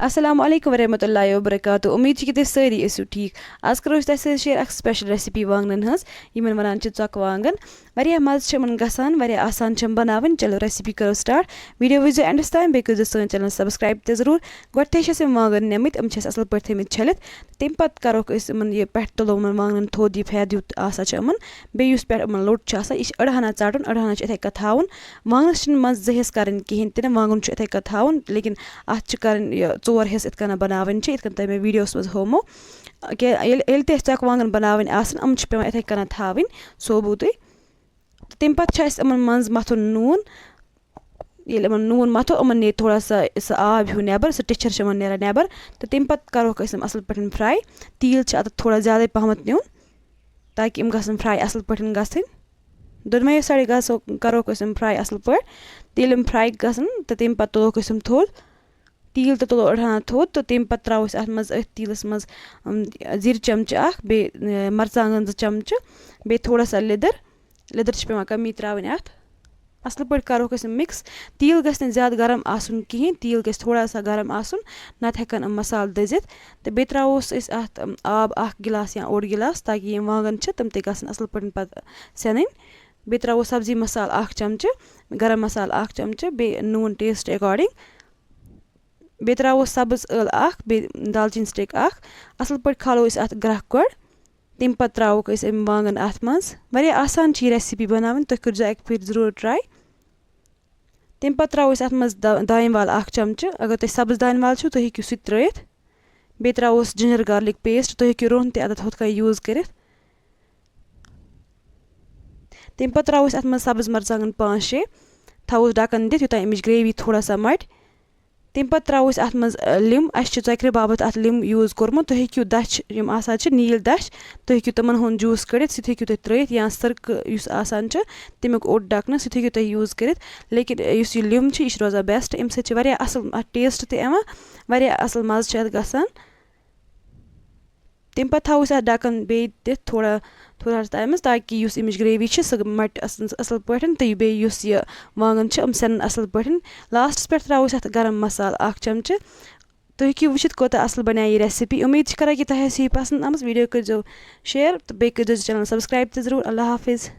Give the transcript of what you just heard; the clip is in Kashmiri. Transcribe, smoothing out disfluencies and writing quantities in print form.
Assalamu alaikum warahmatullahi wabarakatuh. उम्मीद छ कि तुम सारी ٲسِو ٹھیٖک. آز کَرو أسۍ تۄہہِ سۭتۍ شیر اکھ سپیشل ریسِپی وانٛگنن ہٕنٛز یِمن وَنان چھِ ژۄکہٕ وانٛگن. واریاہ مَزٕ چھِ یِمن گژھان, واریاہ آسان چھِ یِم بَناوٕنۍ. چلو ریسِپی کَرو سٹاٹ. ویٖڈیو وٕچھزیو اینڈَس تام, بیٚیہِ کٔرزیو سٲنۍ چَنل سبسکرایب تہِ ضروٗر. گۄڈٕنٮ۪تھٕے چھِ یِم وانٛگن نِمٕتۍ, یِم چھِ اَسہِ اَصٕل پٲٹھۍ تھٲیمٕتۍ چھٔلِتھ. تَمہِ پَتہٕ کَروکھ أسۍ یِمن یہِ پٮ۪ٹھٕ تُلو یِمن وانٛگنن تھوٚد یہِ فٮ۪د یُتھ آسان چھُ یِمن. بیٚیہِ یُس پٮ۪ٹھٕ یِمن لوٚٹ چھُ آسان, یہِ چھُ أڑ ہنا ژَٹُن, أڑ ہنا چھُ یِتھَے کٔنۍ تھاوُن. وانٛگنَس چھِنہٕ منٛزٕ زٕ حِصہٕ کَرٕنۍ کِہیٖنۍ تہِ نہٕ, وانٛگُن چھُ یِتھَے کٔنۍ تھاوُن. لیکِن اَتھ چھِ کَرٕنۍ یہِ 4 حِصہٕ یِتھ کٔنۍ بَناوٕنۍ چھِ, یِتھ کٔنۍ تۄہہِ مےٚ ویٖڈیوَس منٛز ہومو. ییٚلہِ تہِ اَسہِ ژۄکہٕ وانٛگن بَناوٕنۍ آسَن, یِم چھِ پٮ۪وان یِتھَے کٔنۍ تھاوٕنۍ ثوبوٗتٕے. تَمہِ پَتہٕ چھُ اَسہِ یِمن منٛز مَتھُن نوٗن. ییٚلہِ یِمن نوٗن مَتھو, یِمن نیرِ تھوڑا سُہ آب ہیوٗ نٮ۪بر, سُہ ٹِچھر چھِ یِمن نیران نٮ۪بر. تہٕ تَمہِ پَتہٕ کَرہوکھ أسۍ یِم اَصٕل پٲٹھۍ فراے. تیٖل چھِ اَتھ تھوڑا زیادَے پَہمَتھ نیُن تاکہِ یِم گژھن فراے اَصٕل پٲٹھۍ گژھٕنۍ. دۄنوَیو سایڈٕ کَرہوکھ أسۍ یِم فراے اَصٕل پٲٹھۍ. تہٕ ییٚلہِ یِم فراے گژھن تہٕ تَمہِ پَتہٕ تُلوکھ أسۍ یِم تھوٚد. تیٖل تہِ تُلو أڑ ہنا تھوٚد, تہٕ تَمہِ پَتہٕ ترٛاوو أسۍ اَتھ منٛز أتھۍ تیٖلَس منٛز زِرِ چَمچہٕ اَکھ, بیٚیہِ مَرژانٛگَن 2 چَمچہٕ, بیٚیہِ تھوڑا سا لیٚدٕر چھِ پٮ۪وان کمی ترٛاوٕنۍ اَتھ. اَصٕل پٲٹھۍ کَرہوکھ أسۍ یِم مِکٕس. تیٖل گژھِ نہٕ زیادٕ گرم آسُن کِہیٖنۍ, تیٖل گژھِ تھوڑا سا گرم آسُن, نَتہٕ ہٮ۪کَن یِم مصالہٕ دٔزِتھ. تہٕ بیٚیہِ ترٛاوہوس أسۍ اَتھ آب 1 گِلاس یا 1.5 گِلاس, تاکہِ یِم وانٛگن چھِ تِم تہِ گژھن اَصٕل پٲٹھۍ پَتہٕ سٮ۪نٕنۍ. بیٚیہِ ترٛاوو سبزی مصالہٕ 1 چَمچہٕ, گرم مصالہٕ 1 چَمچہٕ, بیٚیہِ نوٗن ٹیسٹ اٮ۪کاڈِنٛگ. بیٚیہِ ترٛاوو سبٕز ٲلہٕ 1, بیٚیہِ دالچیٖن سِٹِک 1. اَصٕل پٲٹھۍ کھالو أسۍ اَتھ گرٛٮ۪کھ گۄڈٕ. تَمہِ پَتہٕ ترٛاووکھ أسۍ یِم وانٛگن اَتھ منٛز. واریاہ آسان چھِ یہِ ریسِپی بَناوٕنۍ, تُہۍ کٔرۍزیو اَکہِ پھِرِ ضروٗر ٹرٛاے. تَمہِ پَتہٕ ترٛاوو أسۍ اَتھ منٛز دانہِ وَل 1 چَمچہٕ. اگر تۄہہِ سبٕز دانہِ وَل چھُو تُہۍ ہیٚکِو سُہ تہِ ترٛٲیِتھ. بیٚیہِ ترٛاووس جِنجَر گارلِک پیسٹ. تُہۍ ہیٚکِو رۄہن تہِ اَتٮ۪تھ ہُتھ کٔنۍ یوٗز کٔرِتھ. تَمہِ پَتہٕ ترٛاوو أسۍ اَتھ منٛز سبٕز مَرژانٛگَن 5-6, تھاووس ڈَکَن دِتھ یوٚتانۍ اَمِچ گرٛیوی تھوڑا سا مَٹہِ. تَمہِ پَتہٕ ترٛاوو أسۍ اَتھ منٛز لیٚمب. اَسہِ چھِ ژۄکرِ باپَتھ اَتھ لیٚمب یوٗز کوٚرمُت. تُہۍ ہیٚکِو دَچھ یِم آسان چھِ نیٖل دَچھ, تُہۍ ہیٚکِو تِمَن ہُنٛد جوٗس کٔڑِتھ, سُہ تہِ ہیٚکِو تُہۍ ترٛٲیِتھ, یا سٕرکہٕ یُس آسان چھُ تَمیُک اوٚڑ ڈَکنہٕ, سُہ تہِ ہیٚکِو تُہۍ یوٗز کٔرِتھ. لیکِن یُس یہِ لیٚمب چھِ, یہِ چھِ روزان بیسٹ. اَمہِ سۭتۍ چھِ واریاہ اَصٕل اَتھ ٹیسٹ تہِ یِوان, واریاہ اَصٕل مَزٕ چھُ اَتھ گژھان. تَمہِ پَتہٕ تھاوو أسۍ اَتھ ڈَکَن بیٚیہِ دِتھ تھوڑاہَس ٹایمَس, تاکہِ یُس اَمِچ گرٛیوی چھِ سُہ مَٹہِ اَصٕل پٲٹھۍ, تہٕ بیٚیہِ یُس یہِ وانٛگَن چھِ یِم سٮ۪نَن اَصٕل پٲٹھۍ. لاسٹَس پٮ۪ٹھ ترٛاوو أسۍ اَتھ گرم مصالہٕ 1 چَمچہٕ. تُہۍ ہیٚکِو وٕچھِتھ کوٗتاہ اَصٕل بَنیٛاے یہِ ریسِپی. اُمید چھِ کَران کہِ تۄہہِ آسہِ یہِ پَسنٛد آمٕژ. ویٖڈیو کٔرۍزیو شِیَر, تہٕ بیٚیہِ کٔرۍزیو چَنَل سبسکرایب تہِ ضروٗر. اللہ حافِظ.